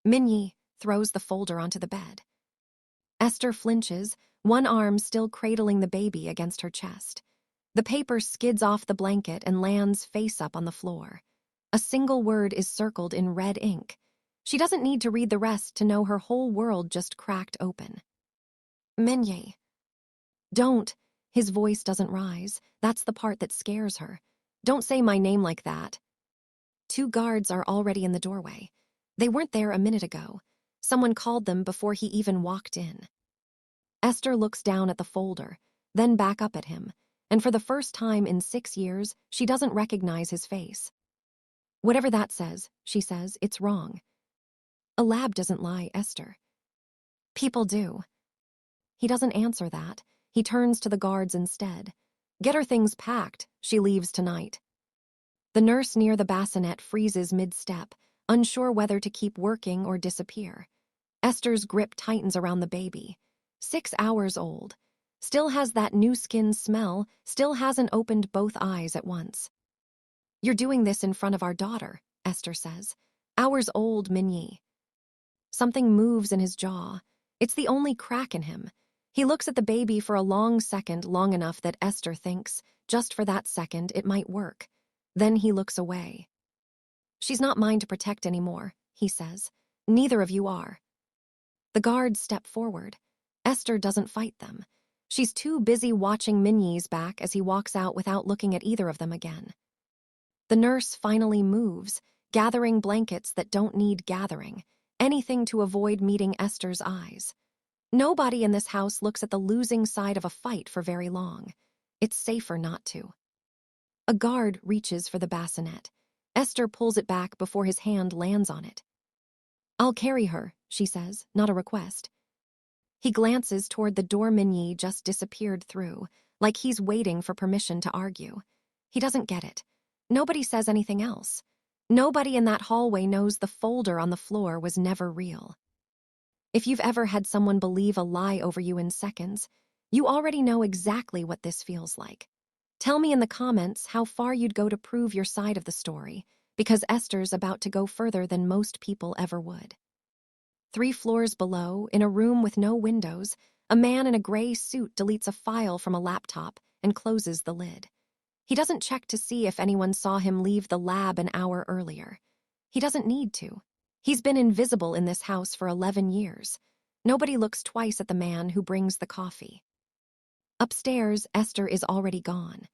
Minyi throws the folder onto the bed. Esther flinches, one arm still cradling the baby against her chest. The paper skids off the blanket and lands face up on the floor. A single word is circled in red ink. She doesn't need to read the rest to know her whole world just cracked open. Minyi. Don't. His voice doesn't rise. That's the part that scares her. Don't say my name like that. Two guards are already in the doorway. They weren't there a minute ago. Someone called them before he even walked in. Esther looks down at the folder, then back up at him, and for the first time in 6 years, she doesn't recognize his face. Whatever that says, she says, it's wrong. A lab doesn't lie, Esther. People do. He doesn't answer that. He turns to the guards instead. Get her things packed. She leaves tonight. The nurse near the bassinet freezes mid-step, unsure whether to keep working or disappear. Esther's grip tightens around the baby. 6 hours old. Still has that new skin smell, still hasn't opened both eyes at once. You're doing this in front of our daughter, Esther says. Hours old, Minyi. Something moves in his jaw. It's the only crack in him. He looks at the baby for a long second, long enough that Esther thinks, just for that second, it might work. Then he looks away. She's not mine to protect anymore, he says. Neither of you are. The guards step forward. Esther doesn't fight them. She's too busy watching Minyi's back as he walks out without looking at either of them again. The nurse finally moves, gathering blankets that don't need gathering, anything to avoid meeting Esther's eyes. Nobody in this house looks at the losing side of a fight for very long. It's safer not to. A guard reaches for the bassinet. Esther pulls it back before his hand lands on it. I'll carry her, she says, not a request. He glances toward the door Minyi just disappeared through, like he's waiting for permission to argue. He doesn't get it. Nobody says anything else. Nobody in that hallway knows the folder on the floor was never real. If you've ever had someone believe a lie over you in seconds, you already know exactly what this feels like. Tell me in the comments how far you'd go to prove your side of the story, because Esther's about to go further than most people ever would. 3 floors below, in a room with no windows, a man in a gray suit deletes a file from a laptop and closes the lid. He doesn't check to see if anyone saw him leave the lab an hour earlier. He doesn't need to. He's been invisible in this house for 11 years. Nobody looks twice at the man who brings the coffee. Upstairs, Esther is already gone.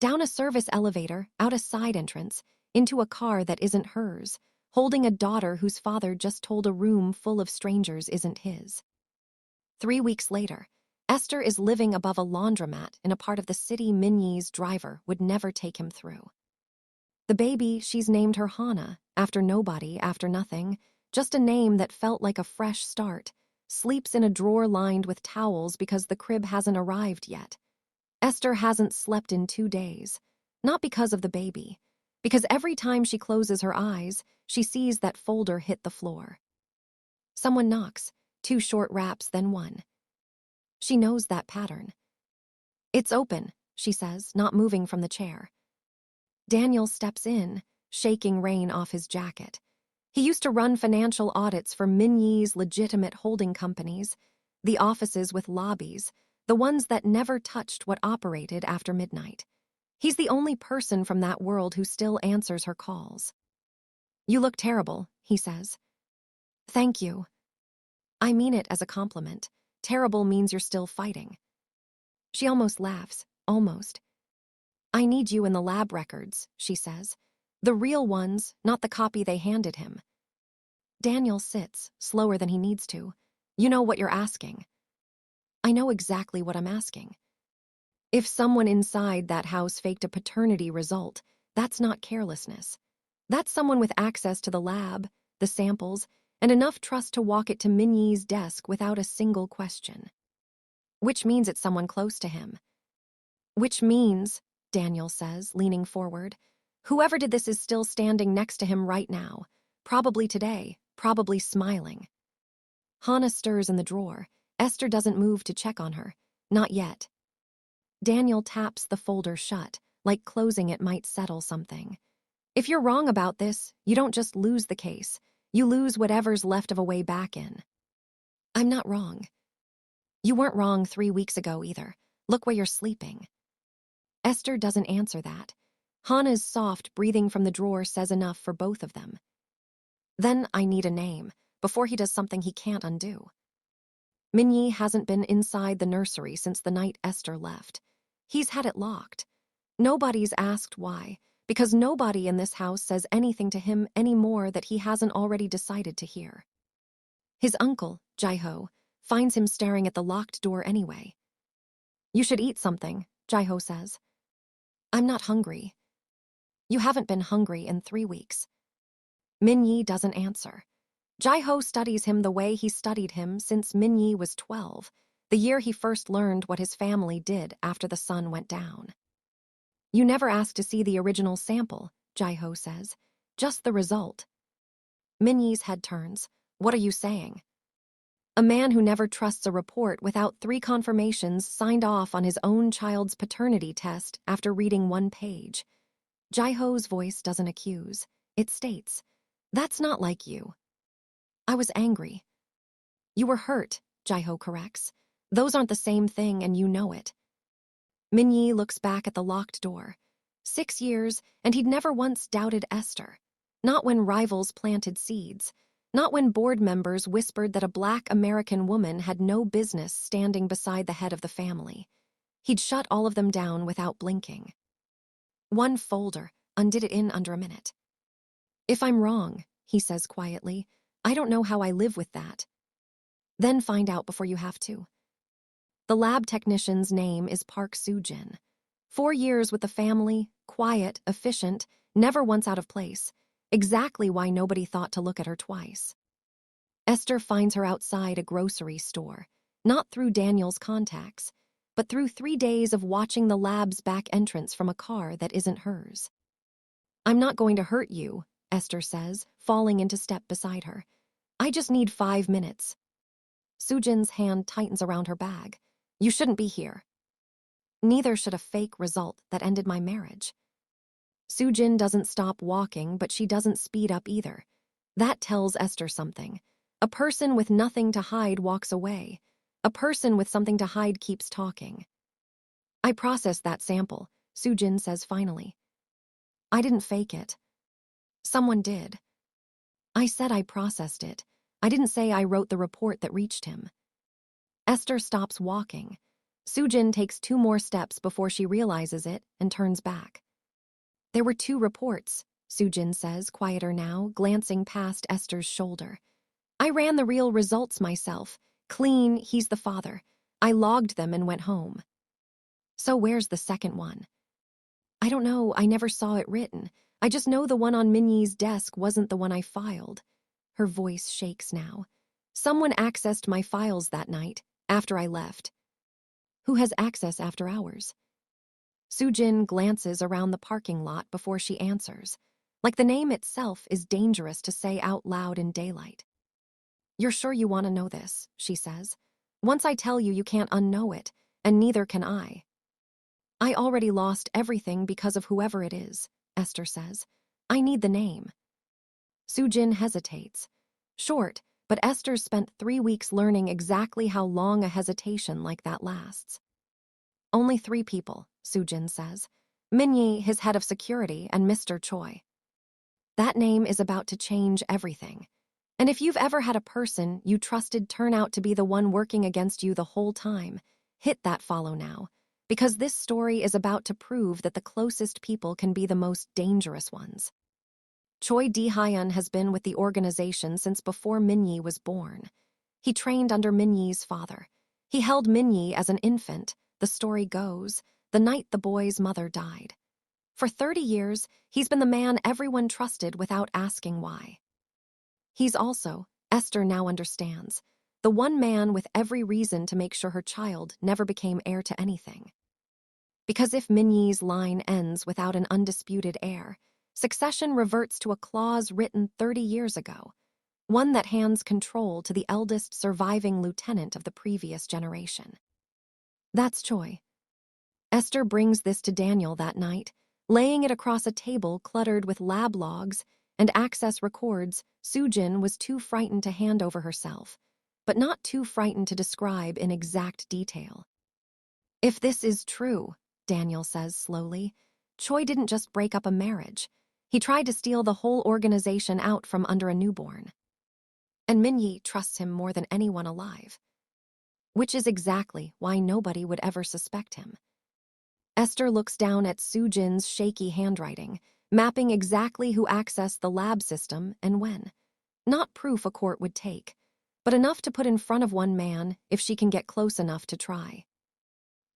Down a service elevator, out a side entrance, into a car that isn't hers, holding a daughter whose father just told a room full of strangers isn't his. 3 weeks later, Esther is living above a laundromat in a part of the city Minyi's driver would never take him through. The baby, she's named her Hana, after nobody, after nothing, just a name that felt like a fresh start, sleeps in a drawer lined with towels because the crib hasn't arrived yet. Esther hasn't slept in 2 days, not because of the baby, because every time she closes her eyes, she sees that folder hit the floor. Someone knocks, 2 short raps, then one. She knows that pattern. It's open, she says, not moving from the chair. Daniel steps in, shaking rain off his jacket. He used to run financial audits for Minyi's legitimate holding companies, the offices with lobbies, the ones that never touched what operated after midnight. He's the only person from that world who still answers her calls. You look terrible, he says. Thank you. I mean it as a compliment. Terrible means you're still fighting. She almost laughs, almost. I need you in the lab records, she says. The real ones, not the copy they handed him. Daniel sits, slower than he needs to. You know what you're asking. I know exactly what I'm asking. If someone inside that house faked a paternity result, that's not carelessness. That's someone with access to the lab, the samples, and enough trust to walk it to Minyi's desk without a single question. Which means it's someone close to him. Which means, Daniel says, leaning forward, whoever did this is still standing next to him right now, probably today, probably smiling. Hana stirs in the drawer. Esther doesn't move to check on her. Not yet. Daniel taps the folder shut, like closing it might settle something. If you're wrong about this, you don't just lose the case. You lose whatever's left of a way back in. I'm not wrong. You weren't wrong 3 weeks ago either. Look where you're sleeping. Esther doesn't answer that. Hannah's soft breathing from the drawer says enough for both of them. Then I need a name, before he does something he can't undo. Minyi hasn't been inside the nursery since the night Esther left. He's had it locked. Nobody's asked why, because nobody in this house says anything to him any more that he hasn't already decided to hear. His uncle, Jaiho, finds him staring at the locked door anyway. You should eat something, Jaiho says. I'm not hungry. You haven't been hungry in 3 weeks. Minyi doesn't answer. Jaiho studies him the way he studied him since Minyi was 12, the year he first learned what his family did after the sun went down. You never asked to see the original sample, Jaiho says. Just the result. Minyi's head turns. What are you saying? A man who never trusts a report without 3 confirmations signed off on his own child's paternity test after reading 1 page. Jaiho's voice doesn't accuse. It states, that's not like you. I was angry. You were hurt, Jaiho corrects. Those aren't the same thing and you know it. Minyi looks back at the locked door. 6 years, and he'd never once doubted Esther. Not when rivals planted seeds. Not when board members whispered that a Black American woman had no business standing beside the head of the family. He'd shut all of them down without blinking. 1 folder, undid it in under a minute. If I'm wrong, he says quietly, I don't know how I live with that. Then find out before you have to. The lab technician's name is Park Soo-jin. 4 years with the family, quiet, efficient, never once out of place. Exactly why nobody thought to look at her twice. Esther finds her outside a grocery store, not through Daniel's contacts, but through 3 days of watching the lab's back entrance from a car that isn't hers. I'm not going to hurt you, Esther says, falling into step beside her. I just need 5 minutes. Soo-jin's hand tightens around her bag. You shouldn't be here. Neither should a fake result that ended my marriage. Soo-jin doesn't stop walking, but she doesn't speed up either. That tells Esther something. A person with nothing to hide walks away. A person with something to hide keeps talking. I processed that sample, Soo-jin says finally. I didn't fake it. Someone did. I said I processed it. I didn't say I wrote the report that reached him. Esther stops walking. Soo-jin takes 2 more steps before she realizes it and turns back. There were 2 reports, Soo-jin says, quieter now, glancing past Esther's shoulder. I ran the real results myself. Clean, he's the father. I logged them and went home. So where's the second one? I don't know, I never saw it written. I just know the one on Minyi's desk wasn't the one I filed. Her voice shakes now. Someone accessed my files that night, after I left. Who has access after hours? Soo-jin glances around the parking lot before she answers, like the name itself is dangerous to say out loud in daylight. You're sure you want to know this, she says. Once I tell you, you can't unknow it, and neither can I. I already lost everything because of whoever it is, Esther says. I need the name. Soo-jin hesitates. Short, but Esther's spent 3 weeks learning exactly how long a hesitation like that lasts. Only 3 people, Soo-jin says. Minyi, his head of security, and Mr. Choi. That name is about to change everything. And if you've ever had a person you trusted turn out to be the one working against you the whole time, hit that follow now, because this story is about to prove that the closest people can be the most dangerous ones. Choi Di-hyun has been with the organization since before Minyi was born. He trained under Minyi's father. He held Minyi as an infant, the story goes, the night the boy's mother died. For 30 years, he's been the man everyone trusted without asking why. He's also, Esther now understands, the one man with every reason to make sure her child never became heir to anything. Because if Minyi's line ends without an undisputed heir, succession reverts to a clause written 30 years ago, one that hands control to the eldest surviving lieutenant of the previous generation. That's Choi. Esther brings this to Daniel that night, laying it across a table cluttered with lab logs and Access records Sujin was too frightened to hand over herself, but not too frightened to describe in exact detail. If this is true, Daniel says slowly, Choi didn't just break up a marriage. He tried to steal the whole organization out from under a newborn. And Minyi trusts him more than anyone alive. Which is exactly why nobody would ever suspect him. Esther looks down at Sujin's shaky handwriting, mapping exactly who accessed the lab system and when. Not proof a court would take, but enough to put in front of one man if she can get close enough to try.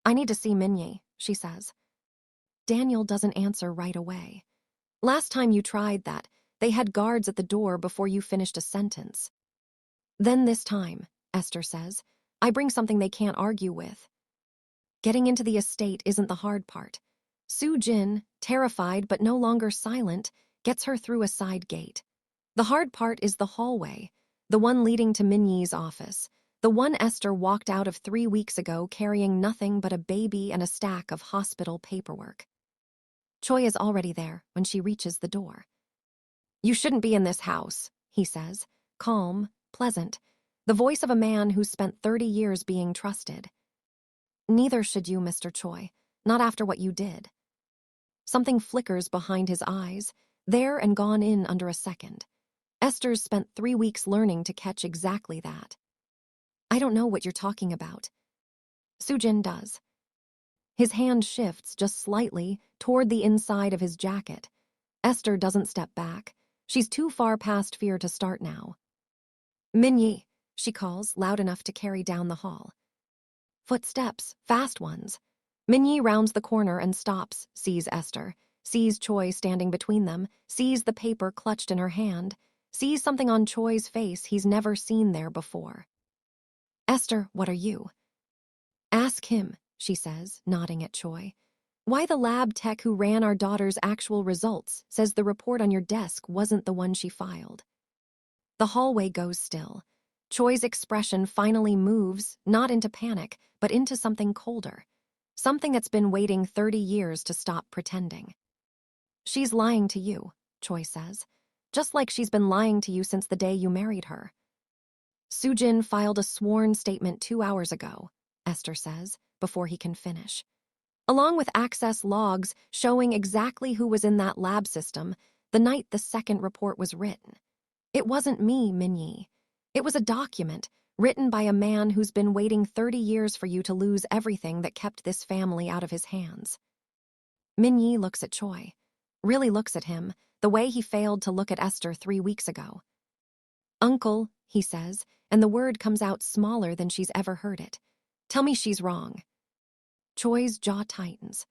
I need to see Minyi, she says. Daniel doesn't answer right away. Last time you tried that, they had guards at the door before you finished a sentence. Then this time, Esther says, I bring something they can't argue with. Getting into the estate isn't the hard part. Sujin, terrified but no longer silent, gets her through a side gate. The hard part is the hallway, the one leading to Minyi's office, the one Esther walked out of 3 weeks ago carrying nothing but a baby and a stack of hospital paperwork. Choi is already there when she reaches the door. You shouldn't be in this house, he says, calm, pleasant, the voice of a man who's spent 30 years being trusted. Neither should you, Mr. Choi, not after what you did. Something flickers behind his eyes, there and gone in under a second. Esther's spent 3 weeks learning to catch exactly that. I don't know what you're talking about. Sujin does. His hand shifts just slightly toward the inside of his jacket. Esther doesn't step back. She's too far past fear to start now. Minyi, she calls, loud enough to carry down the hall. Footsteps, fast ones. Minyi rounds the corner and stops, sees Esther, sees Choi standing between them, sees the paper clutched in her hand, sees something on Choi's face he's never seen there before. Esther, what are you? Ask him, she says, nodding at Choi. Why the lab tech who ran our daughter's actual results says the report on your desk wasn't the one she filed. The hallway goes still. Choi's expression finally moves, not into panic, but into something colder. Something that's been waiting 30 years to stop pretending. She's lying to you, Choi says, just like she's been lying to you since the day you married her. Sujin filed a sworn statement 2 hours ago, Esther says, before he can finish. Along with access logs showing exactly who was in that lab system the night the second report was written. It wasn't me, Minyi. It was a document written by a man who's been waiting 30 years for you to lose everything that kept this family out of his hands. Minyi looks at Choi, really looks at him, the way he failed to look at Esther 3 weeks ago. Uncle, he says, and the word comes out smaller than she's ever heard it. Tell me she's wrong. Choi's jaw tightens.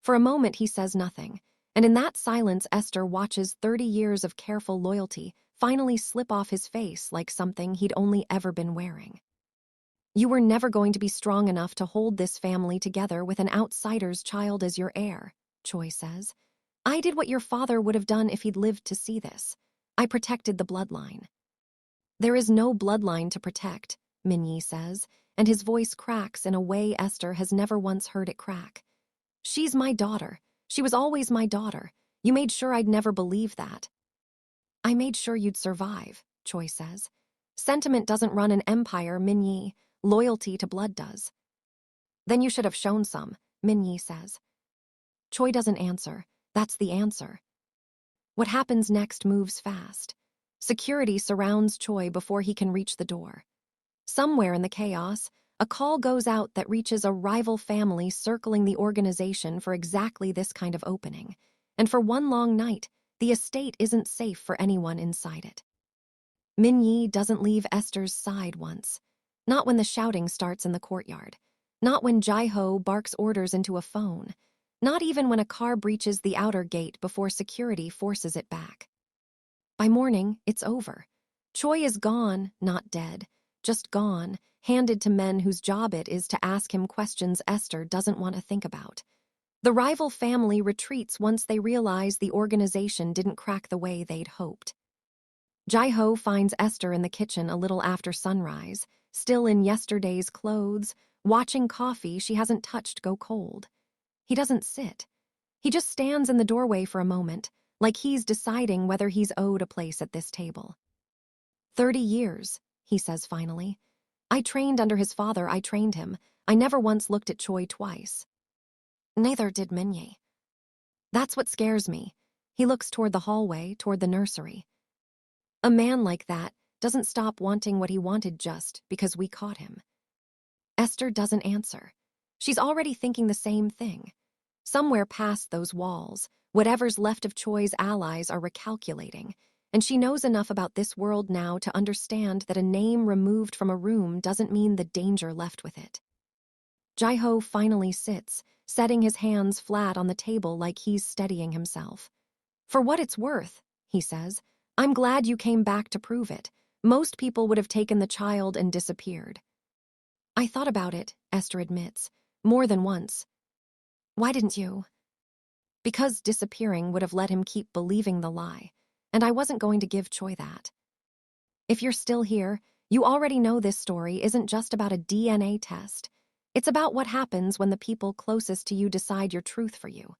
For a moment he says nothing, and in that silence Esther watches 30 years of careful loyalty finally slip off his face like something he'd only ever been wearing. You were never going to be strong enough to hold this family together with an outsider's child as your heir, Choi says. I did what your father would have done if he'd lived to see this. I protected the bloodline. There is no bloodline to protect, Minyi says, and his voice cracks in a way Esther has never once heard it crack. She's my daughter. She was always my daughter. You made sure I'd never believe that. I made sure you'd survive, Choi says. Sentiment doesn't run an empire, Minyi. Loyalty to blood does. Then you should have shown some, Minyi says. Choi doesn't answer. That's the answer. What happens next moves fast. Security surrounds Choi before he can reach the door. Somewhere in the chaos, a call goes out that reaches a rival family circling the organization for exactly this kind of opening. And for one long night, the estate isn't safe for anyone inside it. Minyi doesn't leave Esther's side once. Not when the shouting starts in the courtyard. Not when Jai-ho barks orders into a phone. Not even when a car breaches the outer gate before security forces it back. By morning, it's over. Choi is gone, not dead. Just gone, handed to men whose job it is to ask him questions Esther doesn't want to think about. The rival family retreats once they realize the organization didn't crack the way they'd hoped. Jai-ho finds Esther in the kitchen a little after sunrise, still in yesterday's clothes, watching coffee she hasn't touched go cold. He doesn't sit. He just stands in the doorway for a moment, like he's deciding whether he's owed a place at this table. 30 years, he says finally. I trained under his father, I trained him. I never once looked at Choi twice. Neither did Minye. That's what scares me. He looks toward the hallway, toward the nursery. A man like that doesn't stop wanting what he wanted just because we caught him. Esther doesn't answer. She's already thinking the same thing. Somewhere past those walls, whatever's left of Choi's allies are recalculating, and she knows enough about this world now to understand that a name removed from a room doesn't mean the danger left with it. Jai-ho finally sits, setting his hands flat on the table like he's steadying himself. For what it's worth, he says, I'm glad you came back to prove it. Most people would have taken the child and disappeared. I thought about it, Esther admits, more than once. Why didn't you? Because disappearing would have let him keep believing the lie, and I wasn't going to give Choi that. If you're still here, you already know this story isn't just about a DNA test. It's about what happens when the people closest to you decide your truth for you.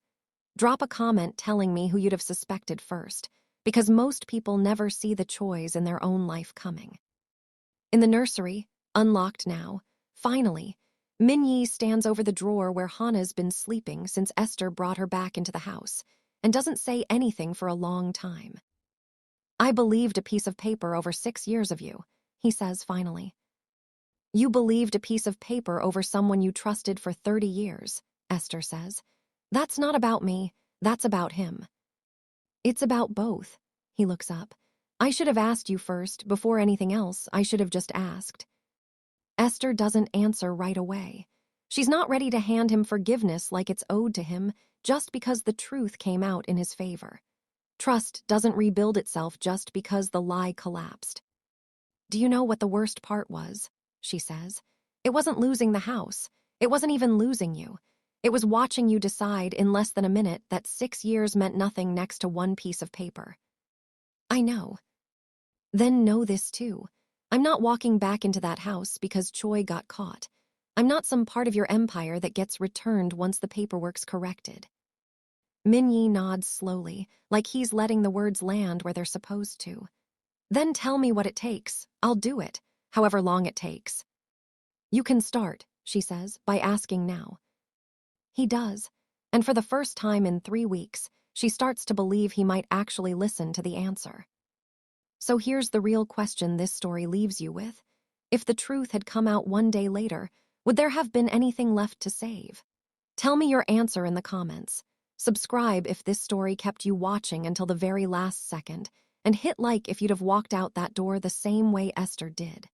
Drop a comment telling me who you'd have suspected first, because most people never see the Chois in their own life coming. In the nursery, unlocked now, finally, Minyi stands over the drawer where Hana's been sleeping since Esther brought her back into the house, and doesn't say anything for a long time. I believed a piece of paper over 6 years of you, he says finally. You believed a piece of paper over someone you trusted for 30 years, Esther says. That's not about me, that's about him. It's about both, he looks up. I should have asked you first, before anything else, I should have just asked. Esther doesn't answer right away. She's not ready to hand him forgiveness like it's owed to him just because the truth came out in his favor. Trust doesn't rebuild itself just because the lie collapsed. Do you know what the worst part was? She says. It wasn't losing the house. It wasn't even losing you. It was watching you decide in less than a minute that 6 years meant nothing next to one piece of paper. I know. Then know this too. I'm not walking back into that house because Choi got caught. I'm not some part of your empire that gets returned once the paperwork's corrected. Minyi nods slowly, like he's letting the words land where they're supposed to. Then tell me what it takes. I'll do it, however long it takes. You can start, she says, by asking now. He does, and for the first time in 3 weeks, she starts to believe he might actually listen to the answer. So here's the real question this story leaves you with. If the truth had come out 1 day later, would there have been anything left to save? Tell me your answer in the comments. Subscribe if this story kept you watching until the very last second, and hit like if you'd have walked out that door the same way Esther did.